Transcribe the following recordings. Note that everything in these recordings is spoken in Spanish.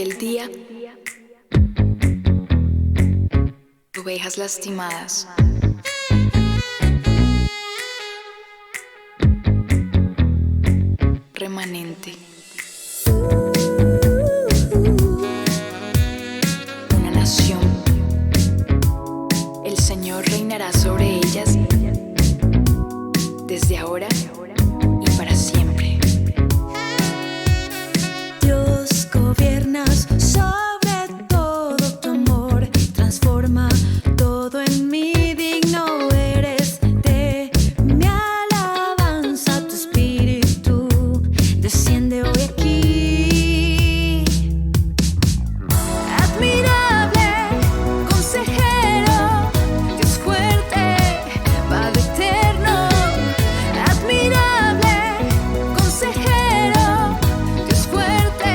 aquel día, ovejas lastimadas, remanente, una nación. El Señor reinará sobre ellas desde ahora y para siempre. Dios, gobiernas sobre todo, tu amor transforma todo en mí. Digno eres de mi alabanza, tu espíritu desciende hoy aquí. Admirable, consejero, Dios fuerte, Padre eterno. Admirable, consejero, Dios fuerte,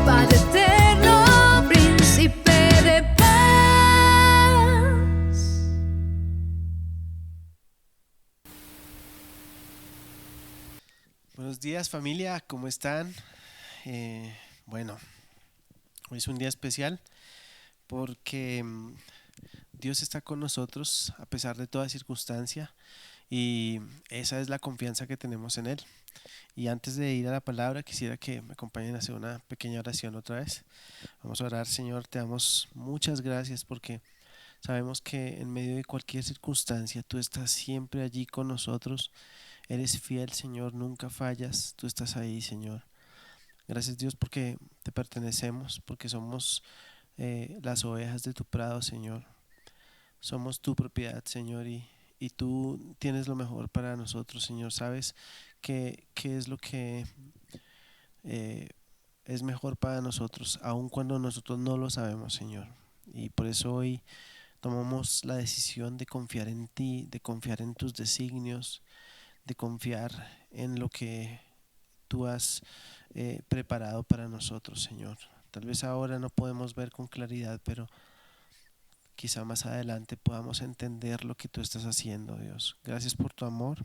Padre eterno, príncipe de paz. Buenos días familia, ¿cómo están? Bueno, hoy es un día especial porque Dios está con nosotros a pesar de toda circunstancia y esa es la confianza que tenemos en Él. Y antes de ir a la palabra quisiera que me acompañen a hacer una pequeña oración otra vez. Vamos a orar. Señor, te damos muchas gracias porque sabemos que en medio de cualquier circunstancia tú estás siempre allí con nosotros. Eres fiel, Señor, nunca fallas, tú estás ahí, Señor. Gracias, Dios, porque te pertenecemos, porque somos las ovejas de tu prado, Señor. Somos tu propiedad, Señor, y tú tienes lo mejor para nosotros, Señor. Sabes qué es lo que eh, es mejor para nosotros, aun cuando nosotros no lo sabemos, Señor. Y por eso hoy tomamos la decisión de confiar en ti, de confiar en tus designios, de confiar en lo que tú has preparado para nosotros, Señor. Tal vez ahora no podemos ver con claridad, pero quizá más adelante podamos entender lo que tú estás haciendo, Dios. Gracias por tu amor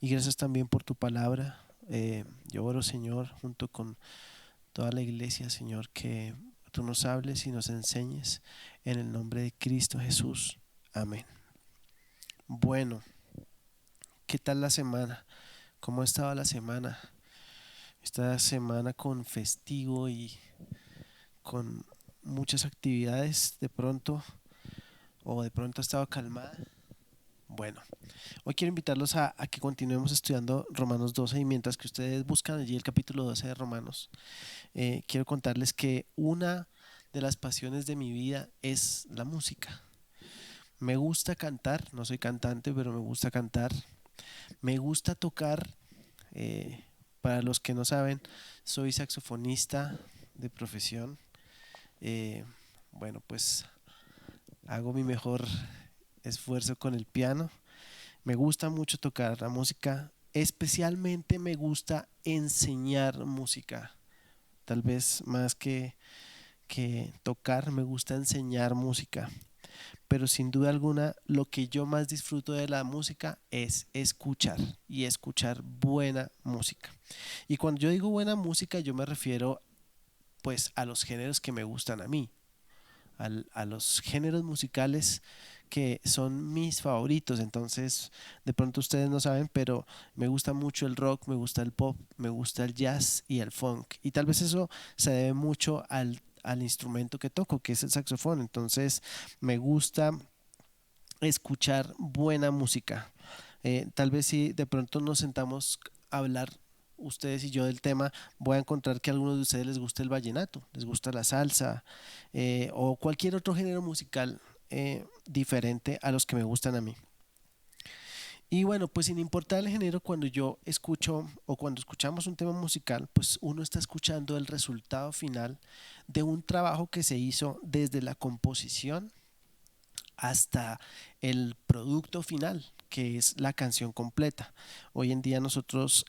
y gracias también por tu palabra. Yo oro, Señor, junto con toda la iglesia, Señor, que tú nos hables y nos enseñes en el nombre de Cristo Jesús. Amén. Bueno, ¿qué tal la semana? ¿Cómo ha estado la semana? Esta semana con festivo y con muchas actividades de pronto ha estado calmada. Bueno, hoy quiero invitarlos a que continuemos estudiando Romanos 12 y mientras que ustedes buscan allí el capítulo 12 de Romanos, quiero contarles que una de las pasiones de mi vida es la música. Me gusta cantar, no soy cantante, pero me gusta cantar. Me gusta tocar. Para los que no saben, soy saxofonista de profesión. Eh, bueno, pues hago mi mejor esfuerzo con el piano. Me gusta mucho tocar la música, especialmente me gusta enseñar música. Tal vez más que tocar, me gusta enseñar música. Pero sin duda alguna lo que yo más disfruto de la música es escuchar y escuchar buena música. Y cuando yo digo buena música yo me refiero pues a los géneros que me gustan a mí, a los géneros musicales que son mis favoritos. Entonces de pronto ustedes no saben, pero me gusta mucho el rock, me gusta el pop, me gusta el jazz y el funk, y tal vez eso se debe mucho al instrumento que toco, que es el saxofón. Entonces me gusta escuchar buena música. Tal vez si de pronto nos sentamos a hablar ustedes y yo del tema, voy a encontrar que a algunos de ustedes les gusta el vallenato, les gusta la salsa, o cualquier otro género musical diferente a los que me gustan a mí. Y bueno, pues sin importar el género, cuando yo escucho o cuando escuchamos un tema musical, pues uno está escuchando el resultado final de un trabajo que se hizo desde la composición hasta el producto final, que es la canción completa. Hoy en día nosotros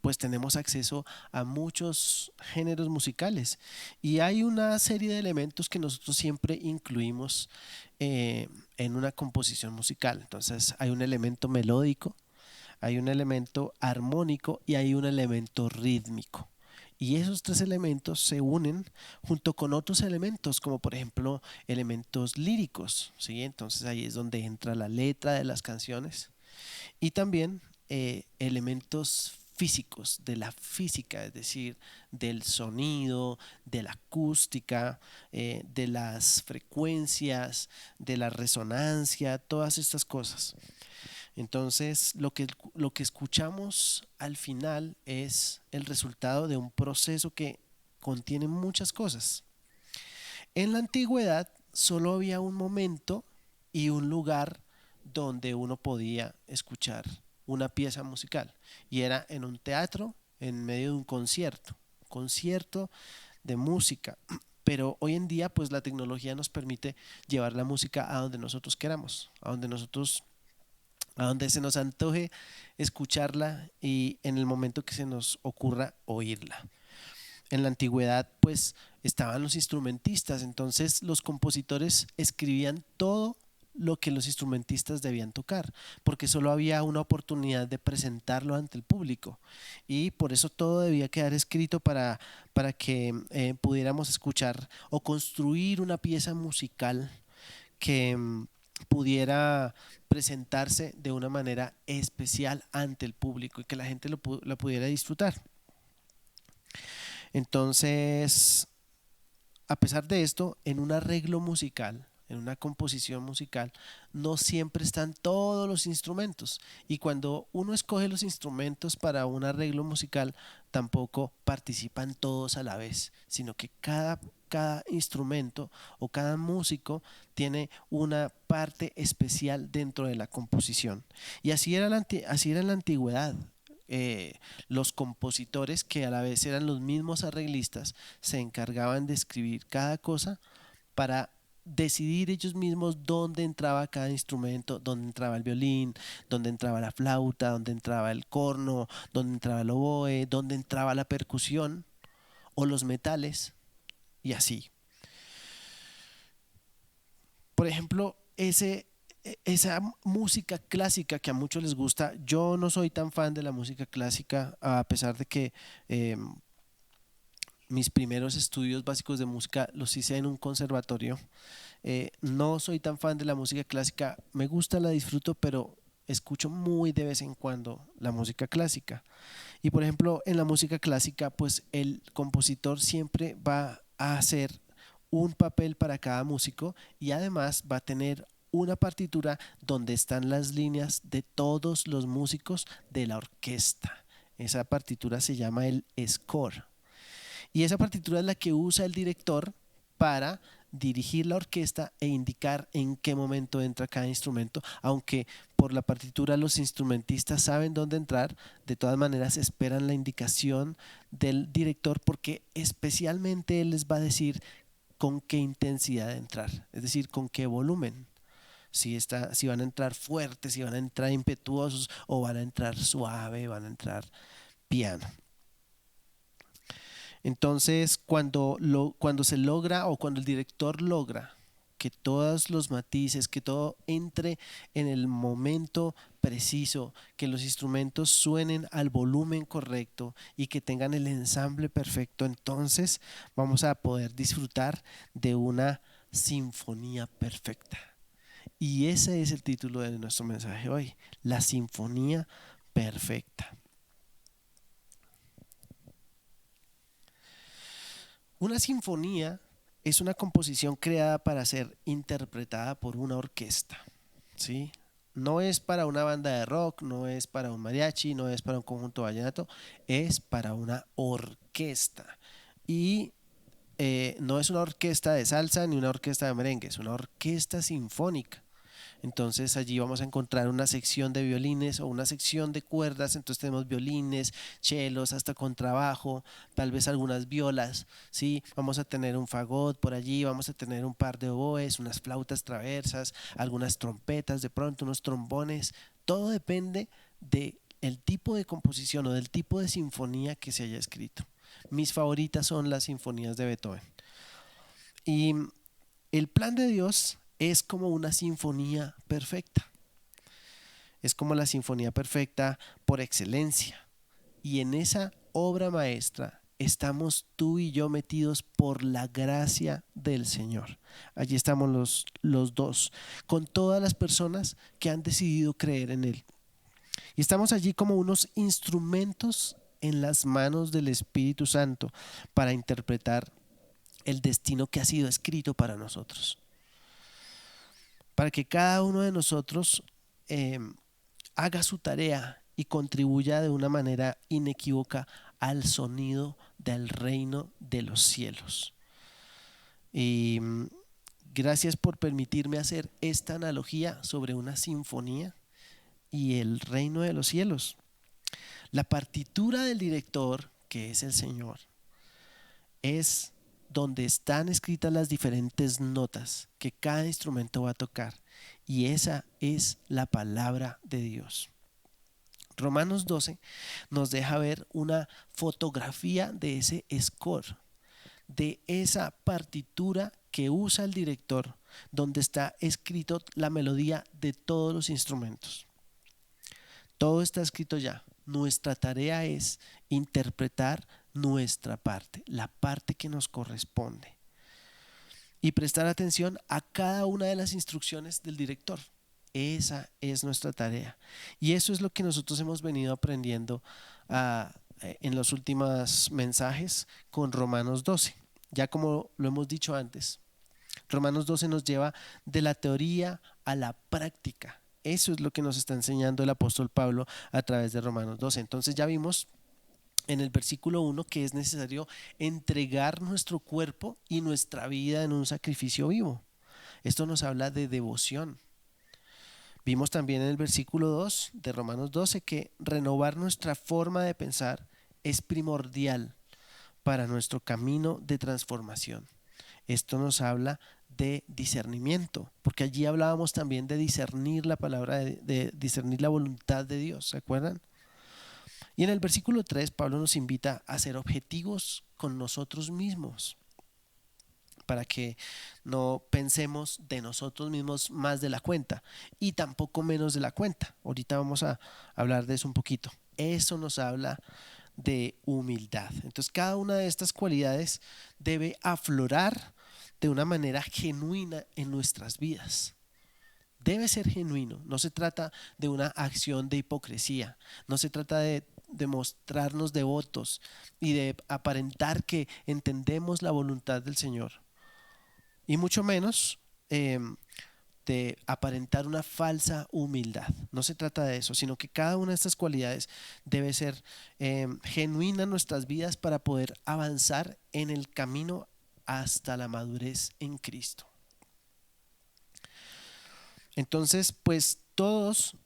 pues tenemos acceso a muchos géneros musicales y hay una serie de elementos que nosotros siempre incluimos en una composición musical. Entonces hay un elemento melódico, hay un elemento armónico y hay un elemento rítmico. Y esos tres elementos se unen junto con otros elementos, como por ejemplo elementos líricos, ¿sí? Entonces ahí es donde entra la letra de las canciones y también elementos físicos, de la física, es decir, del sonido, de la acústica, de las frecuencias, de la resonancia, todas estas cosas. Entonces, lo que escuchamos al final es el resultado de un proceso que contiene muchas cosas. En la antigüedad solo había un momento y un lugar donde uno podía escuchar una pieza musical y era en un teatro en medio de un concierto de música. Pero hoy en día pues la tecnología nos permite llevar la música a donde nosotros queramos, a donde se nos antoje escucharla y en el momento que se nos ocurra oírla. En la antigüedad pues estaban los instrumentistas, entonces los compositores escribían todo lo que los instrumentistas debían tocar, porque solo había una oportunidad de presentarlo ante el público y por eso todo debía quedar escrito para que pudiéramos escuchar o construir una pieza musical que pudiera presentarse de una manera especial ante el público y que la gente la pudiera disfrutar. Entonces, a pesar de esto, en un arreglo musical, en una composición musical, no siempre están todos los instrumentos. Y cuando uno escoge los instrumentos para un arreglo musical, tampoco participan todos a la vez, sino que cada instrumento o cada músico tiene una parte especial dentro de la composición. Y así era en la antigüedad. Los compositores, que a la vez eran los mismos arreglistas, se encargaban de escribir cada cosa para decidir ellos mismos dónde entraba cada instrumento, dónde entraba el violín, dónde entraba la flauta, dónde entraba el corno, dónde entraba el oboe, dónde entraba la percusión o los metales y así. Por ejemplo, esa música clásica que a muchos les gusta, yo no soy tan fan de la música clásica, a pesar de que mis primeros estudios básicos de música los hice en un conservatorio. No soy tan fan de la música clásica, me gusta, la disfruto, pero escucho muy de vez en cuando la música clásica. Y por ejemplo, en la música clásica, pues el compositor siempre va a hacer un papel para cada músico y además va a tener una partitura donde están las líneas de todos los músicos de la orquesta. Esa partitura se llama el score. Y esa partitura es la que usa el director para dirigir la orquesta e indicar en qué momento entra cada instrumento, aunque por la partitura los instrumentistas saben dónde entrar, de todas maneras esperan la indicación del director porque especialmente él les va a decir con qué intensidad entrar, es decir, con qué volumen. Si van a entrar fuertes, si van a entrar impetuosos o van a entrar suave, van a entrar piano. Entonces, cuando se logra o cuando el director logra que todos los matices, que todo entre en el momento preciso, que los instrumentos suenen al volumen correcto y que tengan el ensamble perfecto, entonces vamos a poder disfrutar de una sinfonía perfecta. Y ese es el título de nuestro mensaje hoy, la sinfonía perfecta. Una sinfonía es una composición creada para ser interpretada por una orquesta, ¿sí? No es para una banda de rock, no es para un mariachi, no es para un conjunto vallenato, es para una orquesta. Y no es una orquesta de salsa ni una orquesta de merengue, es una orquesta sinfónica. Entonces allí vamos a encontrar una sección de violines o una sección de cuerdas, entonces tenemos violines, chelos, hasta contrabajo, tal vez algunas violas, ¿sí? Vamos a tener un fagot por allí, vamos a tener un par de oboes, unas flautas traversas, algunas trompetas, de pronto unos trombones, todo depende del tipo de composición o del tipo de sinfonía que se haya escrito. Mis favoritas son las sinfonías de Beethoven. Y el plan de Dios es como una sinfonía perfecta. Es como la sinfonía perfecta por excelencia. Y en esa obra maestra estamos tú y yo metidos por la gracia del Señor. Allí estamos los dos, con todas las personas que han decidido creer en Él. Y estamos allí como unos instrumentos en las manos del Espíritu Santo para interpretar el destino que ha sido escrito para nosotros. Para que cada uno de nosotros haga su tarea y contribuya de una manera inequívoca al sonido del reino de los cielos. Y gracias por permitirme hacer esta analogía sobre una sinfonía y el reino de los cielos. La partitura del director, que es el Señor, es donde están escritas las diferentes notas que cada instrumento va a tocar, y esa es la palabra de Dios. Romanos 12 nos deja ver una fotografía de ese score, de esa partitura que usa el director, donde está escrito la melodía de todos los instrumentos. Todo está escrito ya. Nuestra tarea es interpretar nuestra parte, la parte que nos corresponde, y prestar atención a cada una de las instrucciones del director. Esa es nuestra tarea, y eso es lo que nosotros hemos venido aprendiendo en los últimos mensajes con Romanos 12. Ya como lo hemos dicho antes, Romanos 12 nos lleva de la teoría a la práctica. Eso es lo que nos está enseñando el apóstol Pablo a través de Romanos 12. Entonces ya vimos en el versículo 1 que es necesario entregar nuestro cuerpo y nuestra vida en un sacrificio vivo. Esto nos habla de devoción. Vimos también en el versículo 2 de Romanos 12 que renovar nuestra forma de pensar es primordial para nuestro camino de transformación. Esto nos habla de discernimiento, porque allí hablábamos también de discernir la palabra, de discernir la voluntad de Dios, ¿se acuerdan? Y en el versículo 3 Pablo nos invita a ser objetivos con nosotros mismos, para que no pensemos de nosotros mismos más de la cuenta y tampoco menos de la cuenta. Ahorita vamos a hablar de eso un poquito. Eso nos habla de humildad. Entonces cada una de estas cualidades debe aflorar de una manera genuina en nuestras vidas. Debe ser genuino. No se trata de una acción de hipocresía. No se trata de mostrarnos devotos y de aparentar que entendemos la voluntad del Señor. Y mucho menos de aparentar una falsa humildad. No se trata de eso, sino que cada una de estas cualidades debe ser genuina en nuestras vidas para poder avanzar en el camino hasta la madurez en Cristo. Entonces, pues todos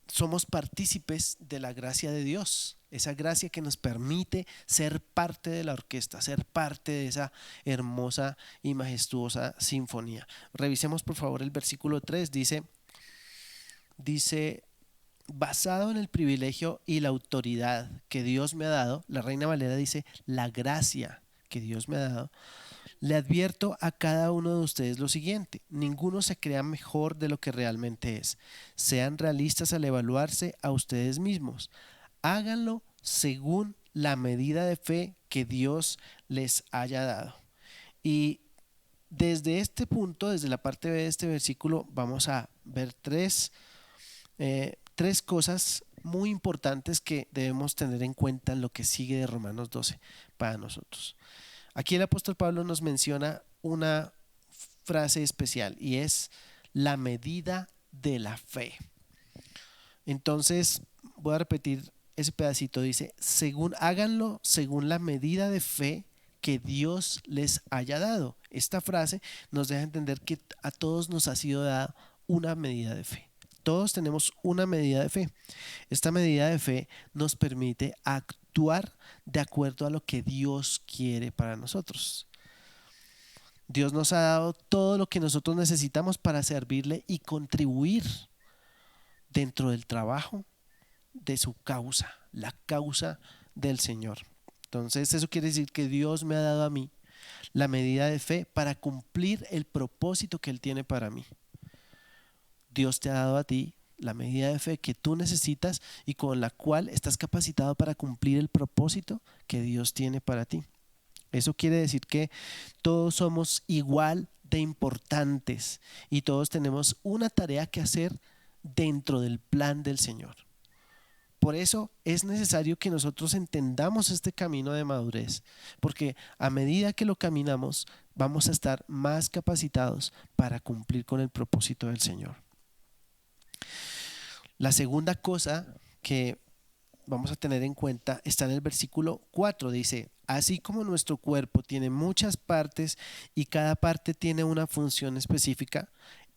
somos partícipes de la gracia de Dios, esa gracia que nos permite ser parte de la orquesta, ser parte de esa hermosa y majestuosa sinfonía. Revisemos por favor el versículo 3, dice, basado en el privilegio y la autoridad que Dios me ha dado, la Reina Valera dice, la gracia que Dios me ha dado, le advierto a cada uno de ustedes lo siguiente: ninguno se crea mejor de lo que realmente es. Sean realistas al evaluarse a ustedes mismos. Háganlo según la medida de fe que Dios les haya dado. Y desde este punto, desde la parte B de este versículo, vamos a ver tres cosas muy importantes que debemos tener en cuenta en lo que sigue de Romanos 12 para nosotros. Aquí el apóstol Pablo nos menciona una frase especial y es la medida de la fe. Entonces voy a repetir ese pedacito, dice, háganlo según la medida de fe que Dios les haya dado. Esta frase nos deja entender que a todos nos ha sido dada una medida de fe. Todos tenemos una medida de fe. Esta medida de fe nos permite actuar de acuerdo a lo que Dios quiere para nosotros. Dios nos ha dado todo lo que nosotros necesitamos para servirle y contribuir dentro del trabajo de su causa, la causa del Señor. Entonces eso quiere decir que Dios me ha dado a mí la medida de fe para cumplir el propósito que Él tiene para mí. Dios te ha dado a ti la medida de fe que tú necesitas y con la cual estás capacitado para cumplir el propósito que Dios tiene para ti. Eso quiere decir que todos somos igual de importantes y todos tenemos una tarea que hacer dentro del plan del Señor. Por eso es necesario que nosotros entendamos este camino de madurez, porque a medida que lo caminamos vamos a estar más capacitados para cumplir con el propósito del Señor. La segunda cosa que vamos a tener en cuenta está en el versículo 4, dice: así como nuestro cuerpo tiene muchas partes y cada parte tiene una función específica,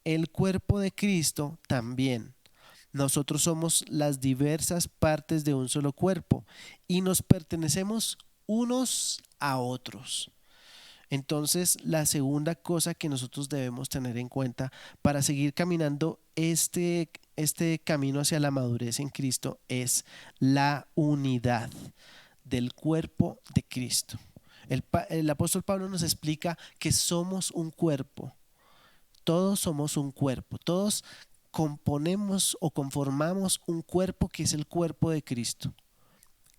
el cuerpo de Cristo también. Nosotros somos las diversas partes de un solo cuerpo y nos pertenecemos unos a otros. Entonces, la segunda cosa que nosotros debemos tener en cuenta para seguir caminando este camino hacia la madurez en Cristo es la unidad del cuerpo de Cristo. El apóstol Pablo nos explica que somos un cuerpo. Todos somos un cuerpo. Todos componemos o conformamos un cuerpo que es el cuerpo de Cristo.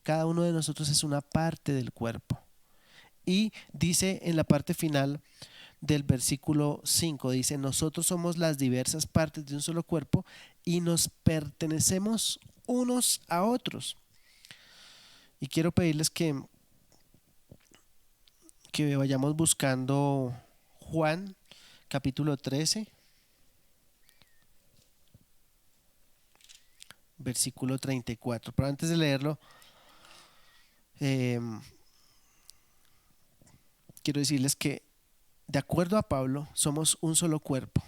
Cada uno de nosotros es una parte del cuerpo. Y dice en la parte final del versículo 5, dice: nosotros somos las diversas partes de un solo cuerpo y nos pertenecemos unos a otros. Y quiero pedirles que vayamos buscando Juan capítulo 13, versículo 34. Pero antes de leerlo, quiero decirles que de acuerdo a Pablo somos un solo cuerpo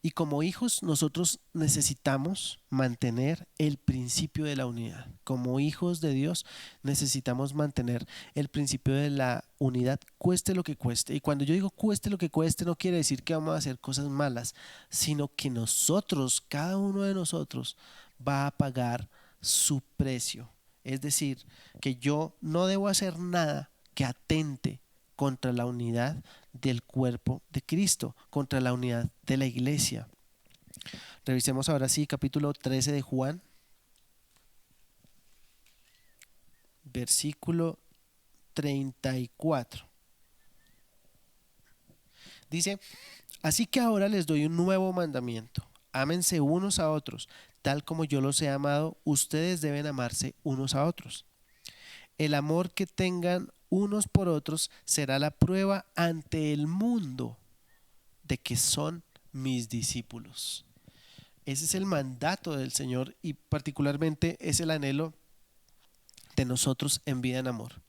y como hijos nosotros necesitamos mantener el principio de la unidad. Como hijos de Dios necesitamos mantener el principio de la unidad, cueste lo que cueste. Y cuando yo digo cueste lo que cueste, no quiere decir que vamos a hacer cosas malas, sino que nosotros, cada uno de nosotros, va a pagar su precio. Es decir, que yo no debo hacer nada que atente contra la unidad del cuerpo de Cristo, contra la unidad de la iglesia. Revisemos ahora sí capítulo 13 de Juan, versículo 34. Dice: así que ahora les doy un nuevo mandamiento: ámense unos a otros, tal como yo los he amado, ustedes deben amarse unos a otros. El amor que tengan unos por otros será la prueba ante el mundo de que son mis discípulos. Ese es el mandato del Señor y particularmente es el anhelo de nosotros en Vida en Amor.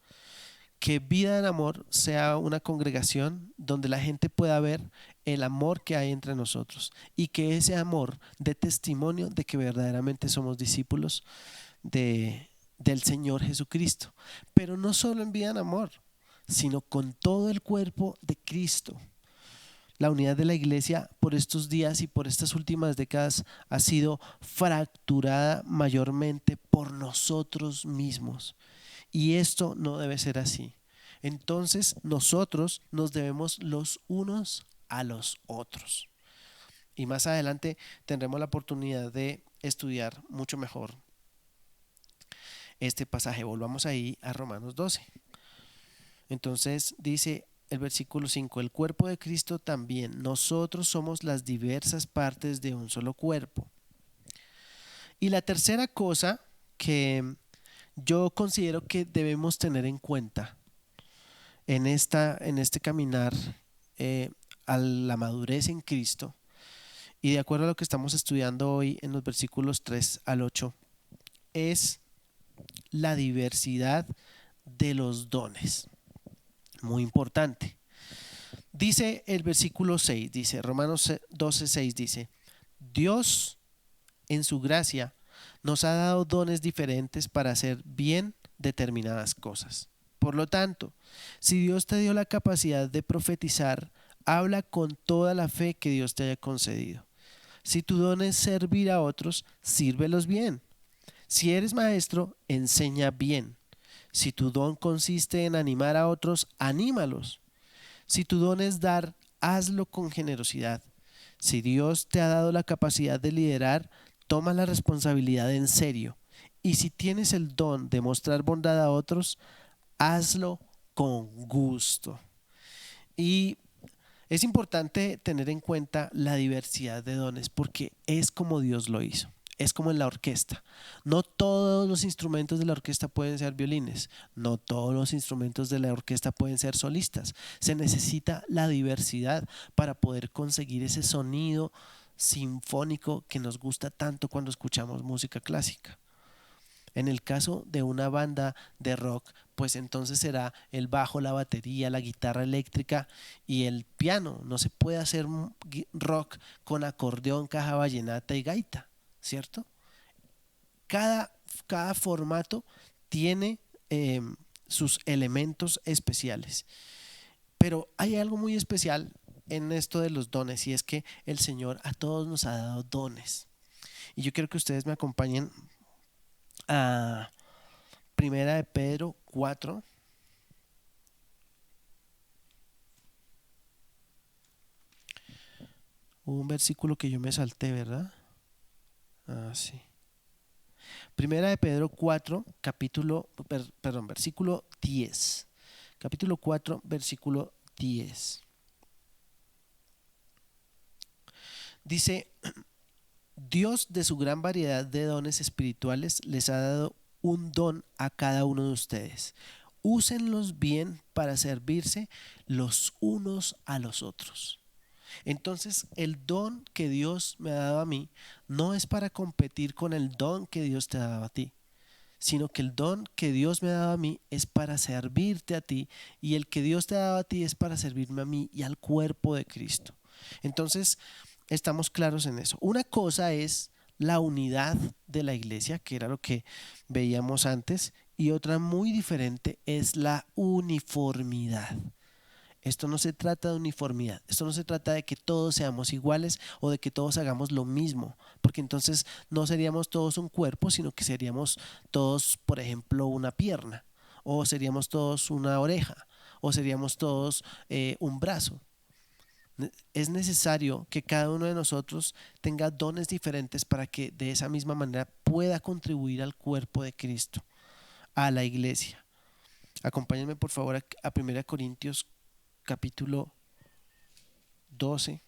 Que Vida en Amor sea una congregación donde la gente pueda ver el amor que hay entre nosotros y que ese amor dé testimonio de que verdaderamente somos discípulos del Señor Jesucristo. Pero no solo en Vida en Amor, sino con todo el cuerpo de Cristo. La unidad de la iglesia por estos días y por estas últimas décadas ha sido fracturada mayormente por nosotros mismos. Y esto no debe ser así. Entonces nosotros nos debemos los unos a los otros. Y más adelante tendremos la oportunidad de estudiar mucho mejor este pasaje. Volvamos ahí a Romanos 12. Entonces dice el versículo 5: el cuerpo de Cristo también. Nosotros somos las diversas partes de un solo cuerpo. Y la tercera cosa que yo considero que debemos tener en cuenta en este caminar a la madurez en Cristo, y de acuerdo a lo que estamos estudiando hoy en los versículos 3 al 8, es la diversidad de los dones. Muy importante. Dice el versículo 6, dice Romanos 12:6, dice: Dios en su gracia nos ha dado dones diferentes para hacer bien determinadas cosas. Por lo tanto, si Dios te dio la capacidad de profetizar, habla con toda la fe que Dios te haya concedido. Si tu don es servir a otros, sírvelos bien. Si eres maestro, enseña bien. Si tu don consiste en animar a otros, anímalos. Si tu don es dar, hazlo con generosidad. Si Dios te ha dado la capacidad de liderar, toma la responsabilidad en serio. Y si tienes el don de mostrar bondad a otros, hazlo con gusto. Y es importante tener en cuenta la diversidad de dones porque es como Dios lo hizo. Es como en la orquesta. No todos los instrumentos de la orquesta pueden ser violines. No todos los instrumentos de la orquesta pueden ser solistas. Se necesita la diversidad para poder conseguir ese sonido sinfónico que nos gusta tanto cuando escuchamos música clásica. En el caso de una banda de rock, pues entonces será el bajo, la batería, la guitarra eléctrica y el piano. No se puede hacer rock con acordeón, caja vallenata y gaita, ¿cierto? Cada formato tiene sus elementos especiales. Pero hay algo muy especial en esto de los dones y es que el Señor a todos nos ha dado dones. Y yo quiero que ustedes me acompañen a Primera de Pedro 4. Hubo un versículo que yo me salté, ¿verdad? Sí. Primera de Pedro 4, versículo 10. Capítulo 4, versículo 10. Dice: Dios, de su gran variedad de dones espirituales, les ha dado un don a cada uno de ustedes. Úsenlos bien para servirse los unos a los otros. Entonces, el don que Dios me ha dado a mí no es para competir con el don que Dios te ha dado a ti, sino que el don que Dios me ha dado a mí es para servirte a ti, y el que Dios te ha dado a ti es para servirme a mí y al cuerpo de Cristo. Entonces, estamos claros en eso. Una cosa es la unidad de la iglesia, que era lo que veíamos antes, y otra muy diferente es la uniformidad. Esto no se trata de uniformidad, esto no se trata de que todos seamos iguales o de que todos hagamos lo mismo, porque entonces no seríamos todos un cuerpo, sino que seríamos todos, por ejemplo, una pierna, o seríamos todos una oreja, o seríamos todos un brazo. Es necesario que cada uno de nosotros tenga dones diferentes para que de esa misma manera pueda contribuir al cuerpo de Cristo, a la iglesia. Acompáñenme por favor a 1 Corintios capítulo 12.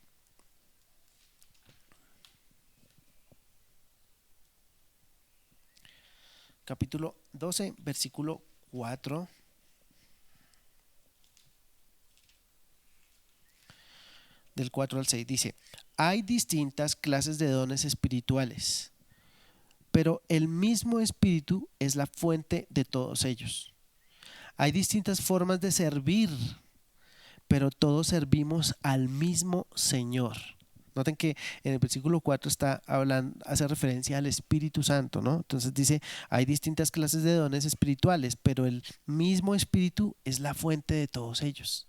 Capítulo 12, versículo 4. Del 4 al 6 dice: hay distintas clases de dones espirituales, pero el mismo Espíritu es la fuente de todos ellos. Hay distintas formas de servir, pero todos servimos al mismo Señor. Noten que en el versículo 4 está hablando, hace referencia al Espíritu Santo, ¿no? Entonces dice: hay distintas clases de dones espirituales, pero el mismo Espíritu es la fuente de todos ellos.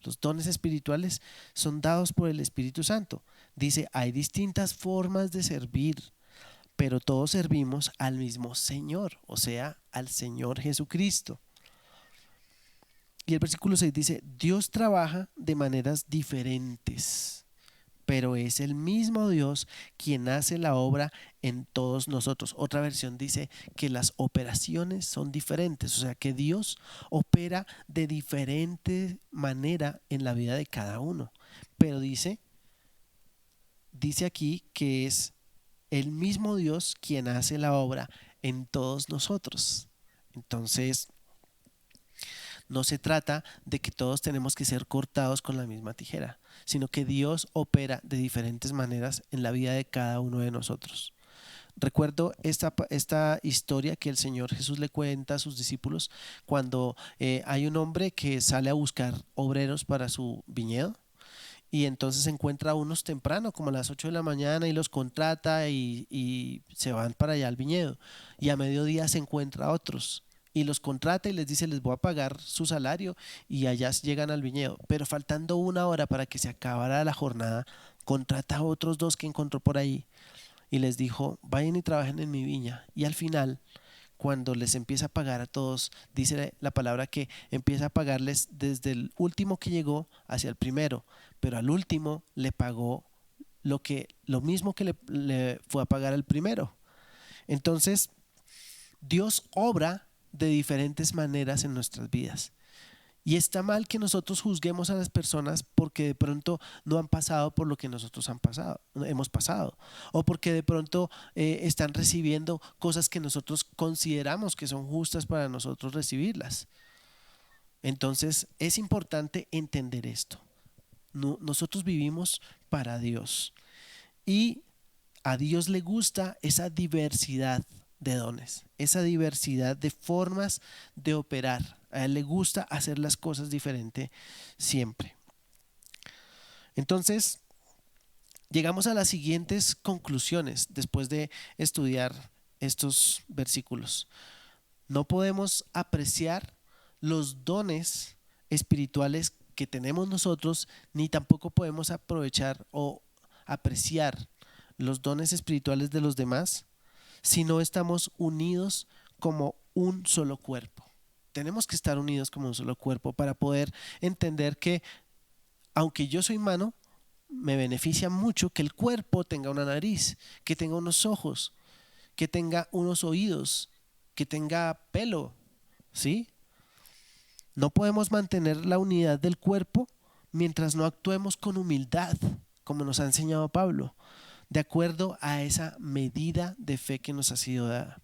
Los dones espirituales son dados por el Espíritu Santo. Dice: hay distintas formas de servir, pero todos servimos al mismo Señor, o sea, al Señor Jesucristo. Y el versículo 6 dice: Dios trabaja de maneras diferentes, pero es el mismo Dios quien hace la obra en todos nosotros. Otra versión dice que las operaciones son diferentes, o sea que Dios opera de diferente manera en la vida de cada uno. Pero dice aquí que es el mismo Dios quien hace la obra en todos nosotros. Entonces, no se trata de que todos tenemos que ser cortados con la misma tijera, sino que Dios opera de diferentes maneras en la vida de cada uno de nosotros. Recuerdo esta historia que el Señor Jesús le cuenta a sus discípulos cuando hay un hombre que sale a buscar obreros para su viñedo. Y entonces encuentra a unos temprano, como a las 8 de la mañana, y los contrata y se van para allá al viñedo. Y a mediodía se encuentra a otros y los contrata y les dice: les voy a pagar su salario, y allá llegan al viñedo. Pero faltando una hora para que se acabara la jornada, contrata a otros 2 que encontró por ahí y les dijo: vayan y trabajen en mi viña. Y al final, cuando les empieza a pagar a todos, dice la palabra que empieza a pagarles desde el último que llegó hacia el primero, pero al último le pagó lo mismo que le fue a pagar al primero. Entonces, Dios obra de diferentes maneras en nuestras vidas. Y está mal que nosotros juzguemos a las personas porque de pronto no han pasado por lo que nosotros hemos pasado, o porque de pronto están recibiendo cosas que nosotros consideramos que son justas para nosotros recibirlas. Entonces es importante entender esto. Nosotros vivimos para Dios y a Dios le gusta esa diversidad de dones, esa diversidad de formas de operar. A Él le gusta hacer las cosas diferente siempre. Entonces, llegamos a las siguientes conclusiones después de estudiar estos versículos. No podemos apreciar los dones espirituales que tenemos nosotros, ni tampoco podemos aprovechar o apreciar los dones espirituales de los demás si no estamos unidos como un solo cuerpo. Tenemos que estar unidos como un solo cuerpo para poder entender que aunque yo soy mano, me beneficia mucho que el cuerpo tenga una nariz, que tenga unos ojos, que tenga unos oídos, que tenga pelo, ¿sí? No podemos mantener la unidad del cuerpo mientras no actuemos con humildad, como nos ha enseñado Pablo, de acuerdo a esa medida de fe que nos ha sido dada.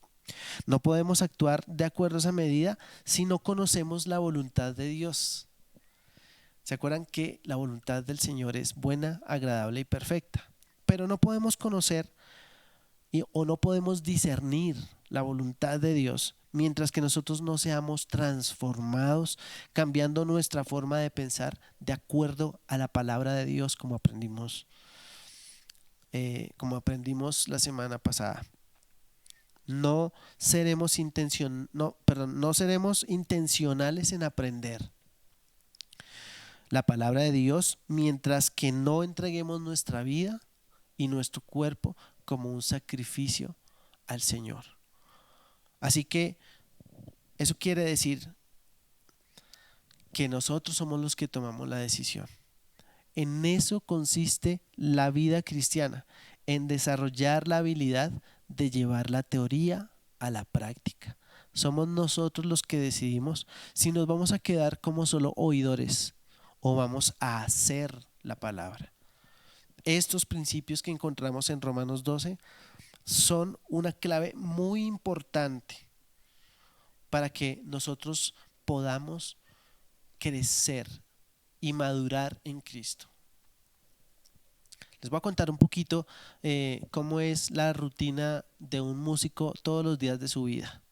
No podemos actuar de acuerdo a esa medida si no conocemos la voluntad de Dios. ¿Se acuerdan que la voluntad del Señor es buena, agradable y perfecta? Pero no podemos conocer o no podemos discernir la voluntad de Dios mientras que nosotros no seamos transformados, cambiando nuestra forma de pensar de acuerdo a la palabra de Dios, como aprendimos la semana pasada. No seremos intencionales en aprender la palabra de Dios mientras que no entreguemos nuestra vida y nuestro cuerpo como un sacrificio al Señor. Así que eso quiere decir que nosotros somos los que tomamos la decisión. En eso consiste la vida cristiana, en desarrollar la habilidad de llevar la teoría a la práctica. Somos nosotros los que decidimos si nos vamos a quedar como solo oidores o vamos a hacer la palabra. Estos principios que encontramos en Romanos 12 son una clave muy importante para que nosotros podamos crecer y madurar en Cristo. Les voy a contar un poquito cómo es la rutina de un músico todos los días de su vida.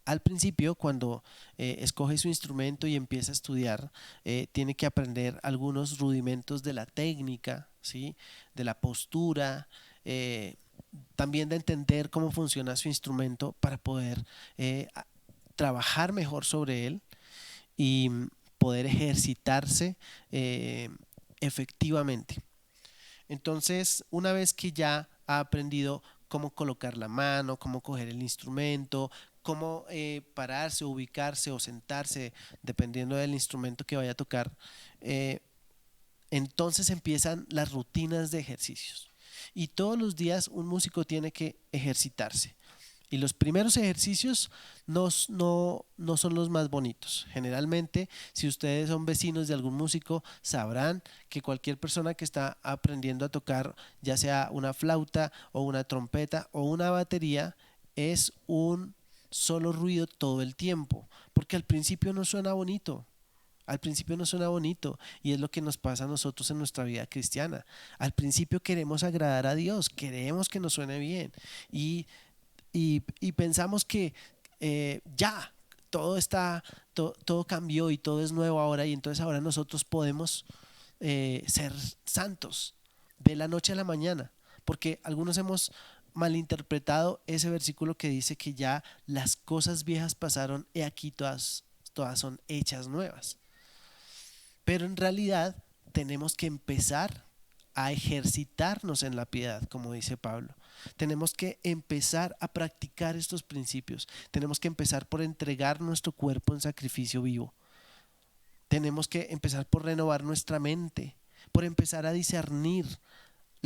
Al principio, cuando escoge su instrumento y empieza a estudiar, tiene que aprender algunos rudimentos de la técnica, ¿sí? De la postura, también de entender cómo funciona su instrumento para poder trabajar mejor sobre él y poder ejercitarse efectivamente. Entonces, una vez que ya ha aprendido cómo colocar la mano, cómo coger el instrumento, cómo pararse, ubicarse o sentarse, dependiendo del instrumento que vaya a tocar, entonces empiezan las rutinas de ejercicios. Y todos los días un músico tiene que ejercitarse. Y los primeros ejercicios no son los más bonitos. Generalmente, si ustedes son vecinos de algún músico, sabrán que cualquier persona que está aprendiendo a tocar, ya sea una flauta o una trompeta o una batería, es un solo ruido todo el tiempo, porque al principio no suena bonito. Al principio no suena bonito y es lo que nos pasa a nosotros en nuestra vida cristiana. Al principio queremos agradar a Dios, queremos que nos suene bien y pensamos que ya todo cambió y todo es nuevo ahora, y entonces ahora nosotros podemos ser santos de la noche a la mañana, porque algunos hemos malinterpretado ese versículo que dice que ya las cosas viejas pasaron, he aquí todas son hechas nuevas. Pero en realidad tenemos que empezar a ejercitarnos en la piedad, como dice Pablo. Tenemos que empezar a practicar estos principios. Tenemos que empezar por entregar nuestro cuerpo en sacrificio vivo. Tenemos que empezar por renovar nuestra mente, por empezar a discernir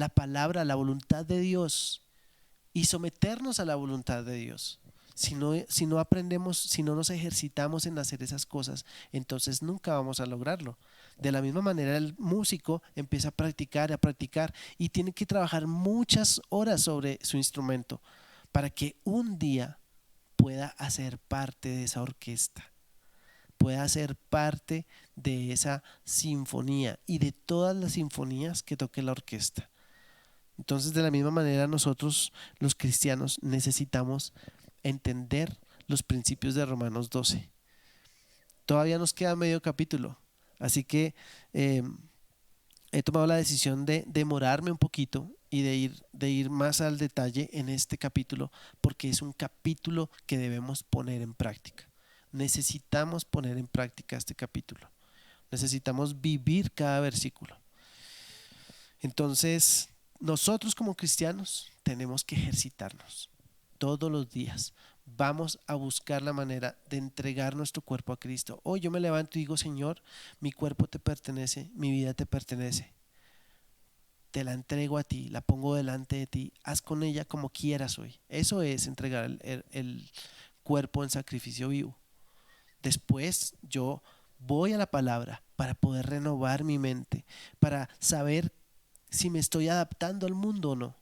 la palabra, la voluntad de Dios y someternos a la voluntad de Dios. Si no aprendemos, si no nos ejercitamos en hacer esas cosas, entonces nunca vamos a lograrlo. De la misma manera, el músico empieza a practicar y tiene que trabajar muchas horas sobre su instrumento para que un día pueda hacer parte de esa orquesta, pueda ser parte de esa sinfonía y de todas las sinfonías que toque la orquesta. Entonces, de la misma manera, nosotros los cristianos necesitamos entender los principios de Romanos 12. Todavía nos queda medio capítulo, así que he tomado la decisión de demorarme un poquito y de ir más al detalle en este capítulo, porque es un capítulo que debemos poner en práctica. Necesitamos poner en práctica este capítulo. Necesitamos vivir cada versículo. Entonces, nosotros como cristianos tenemos que ejercitarnos todos los días. Vamos a buscar la manera de entregar nuestro cuerpo a Cristo. Hoy yo me levanto y digo: Señor, mi cuerpo te pertenece, mi vida te pertenece. Te la entrego a ti, la pongo delante de ti. Haz con ella como quieras hoy. Eso es entregar el cuerpo en sacrificio vivo. Después yo voy a la palabra para poder renovar mi mente, para saber si me estoy adaptando al mundo o no.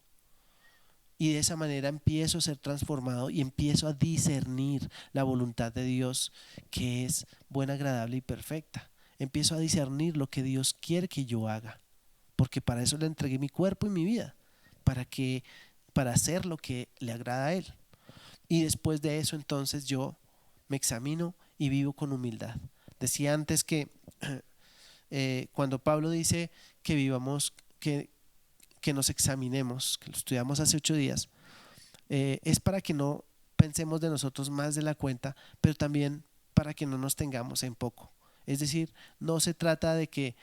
Y de esa manera empiezo a ser transformado y empiezo a discernir la voluntad de Dios, que es buena, agradable y perfecta. Empiezo a discernir lo que Dios quiere que yo haga, porque para eso le entregué mi cuerpo y mi vida, para hacer lo que le agrada a Él. Y después de eso, entonces yo me examino y vivo con humildad. Decía antes que cuando Pablo dice que vivamos, que nos examinemos, que lo estudiamos hace 8 días, es para que no pensemos de nosotros más de la cuenta, pero también para que no nos tengamos en poco. Es decir, no se trata de que,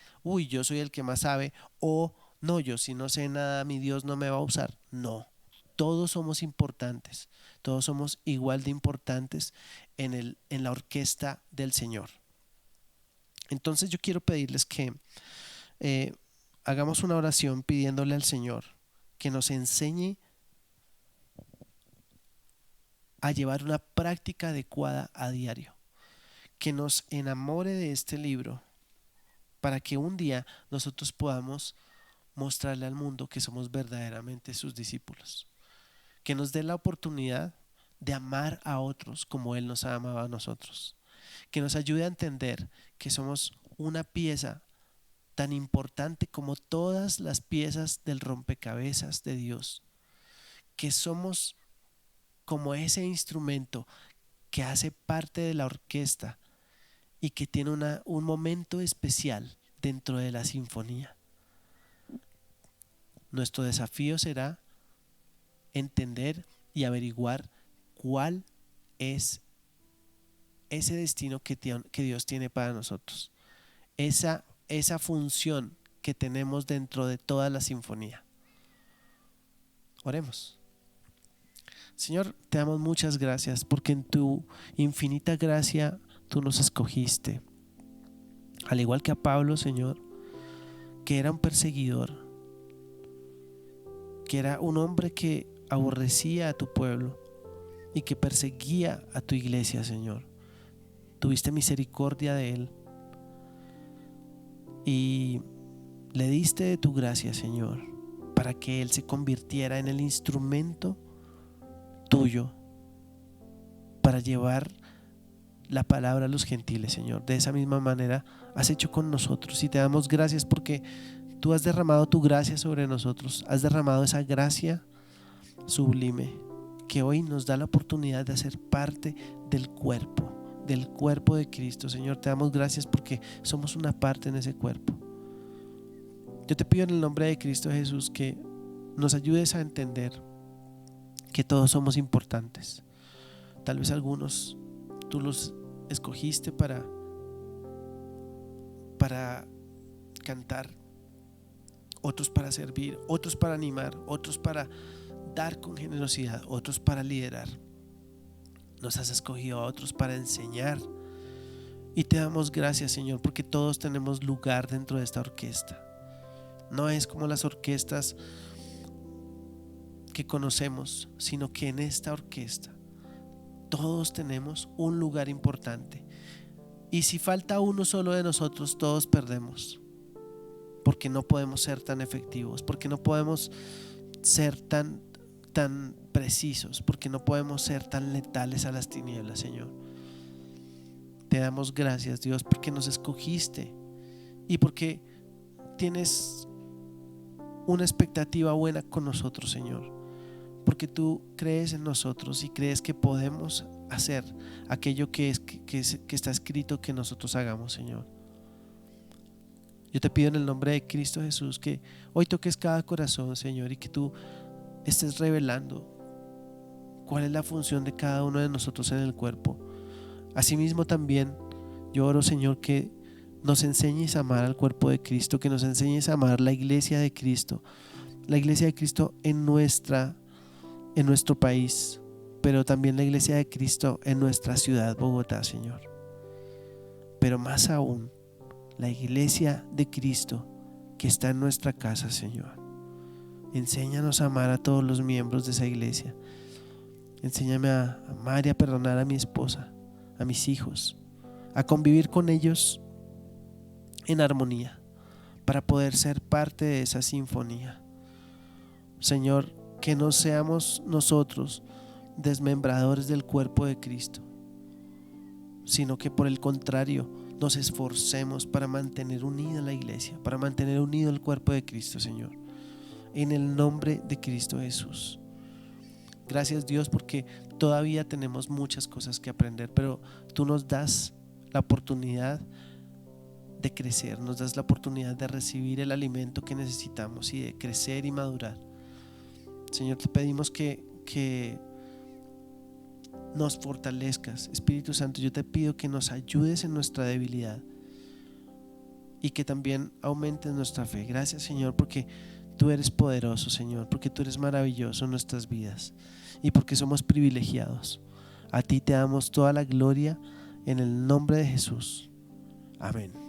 yo soy el que más sabe, o no, yo si no sé nada, mi Dios no me va a usar. No, todos somos importantes, todos somos igual de importantes en la orquesta del Señor. Entonces yo quiero pedirles que hagamos una oración pidiéndole al Señor que nos enseñe a llevar una práctica adecuada a diario, que nos enamore de este libro para que un día nosotros podamos mostrarle al mundo que somos verdaderamente sus discípulos, que nos dé la oportunidad de amar a otros como Él nos ha amado a nosotros, que nos ayude a entender que somos una pieza tan importante como todas las piezas del rompecabezas de Dios, que somos como ese instrumento que hace parte de la orquesta y que tiene un momento especial dentro de la sinfonía. Nuestro desafío será entender y averiguar cuál es ese destino que Dios tiene para nosotros, esa función que tenemos dentro de toda la sinfonía. Oremos. Señor, te damos muchas gracias porque en tu infinita gracia tú nos escogiste, al igual que a Pablo, Señor, que era un perseguidor, que era un hombre que aborrecía a tu pueblo y que perseguía a tu iglesia, Señor. Tuviste misericordia de él y le diste de tu gracia, Señor, para que él se convirtiera en el instrumento tuyo para llevar la palabra a los gentiles, Señor. De esa misma manera has hecho con nosotros y te damos gracias porque tú has derramado tu gracia sobre nosotros, has derramado esa gracia sublime que hoy nos da la oportunidad de hacer parte del cuerpo de Cristo. Señor, te damos gracias porque somos una parte en ese cuerpo. Yo te pido en el nombre de Cristo Jesús que nos ayudes a entender que todos somos importantes. Tal vez algunos tú los escogiste para cantar, otros para servir, otros para animar, otros para dar con generosidad, otros para liderar. Nos has escogido a otros para enseñar y te damos gracias, Señor, porque todos tenemos lugar dentro de esta orquesta. No es como las orquestas que conocemos, sino que en esta orquesta todos tenemos un lugar importante. Y si falta uno solo de nosotros, todos perdemos, porque no podemos ser tan efectivos, porque no podemos ser tan precisos, porque no podemos ser tan letales a las tinieblas, Señor. Te damos gracias, Dios, porque nos escogiste y porque tienes una expectativa buena con nosotros, Señor, porque tú crees en nosotros y crees que podemos hacer aquello que está escrito que nosotros hagamos, Señor. Yo te pido en el nombre de Cristo Jesús que hoy toques cada corazón, Señor, y que tú estés revelando cuál es la función de cada uno de nosotros en el cuerpo. Asimismo también yo oro, Señor, que nos enseñes a amar al cuerpo de Cristo, que nos enseñes a amar la iglesia de Cristo en nuestro país, pero también la iglesia de Cristo en nuestra ciudad, Bogotá, Señor. Pero más aún, la iglesia de Cristo que está en nuestra casa, Señor. Enséñanos a amar a todos los miembros de esa iglesia. Enséñame a amar y a perdonar a mi esposa, a mis hijos, a convivir con ellos en armonía para poder ser parte de esa sinfonía. Señor, que no seamos nosotros desmembradores del cuerpo de Cristo, sino que por el contrario nos esforcemos para mantener unida la iglesia, para mantener unido el cuerpo de Cristo, Señor, en el nombre de Cristo Jesús. Gracias, Dios, porque todavía tenemos muchas cosas que aprender, pero tú nos das la oportunidad de crecer, nos das la oportunidad de recibir el alimento que necesitamos y de crecer y madurar. Señor, te pedimos que nos fortalezcas. Espíritu Santo, yo te pido que nos ayudes en nuestra debilidad y que también aumentes nuestra fe. Gracias, Señor, porque tú eres poderoso, Señor, porque tú eres maravilloso en nuestras vidas y porque somos privilegiados. A ti te damos toda la gloria en el nombre de Jesús. Amén.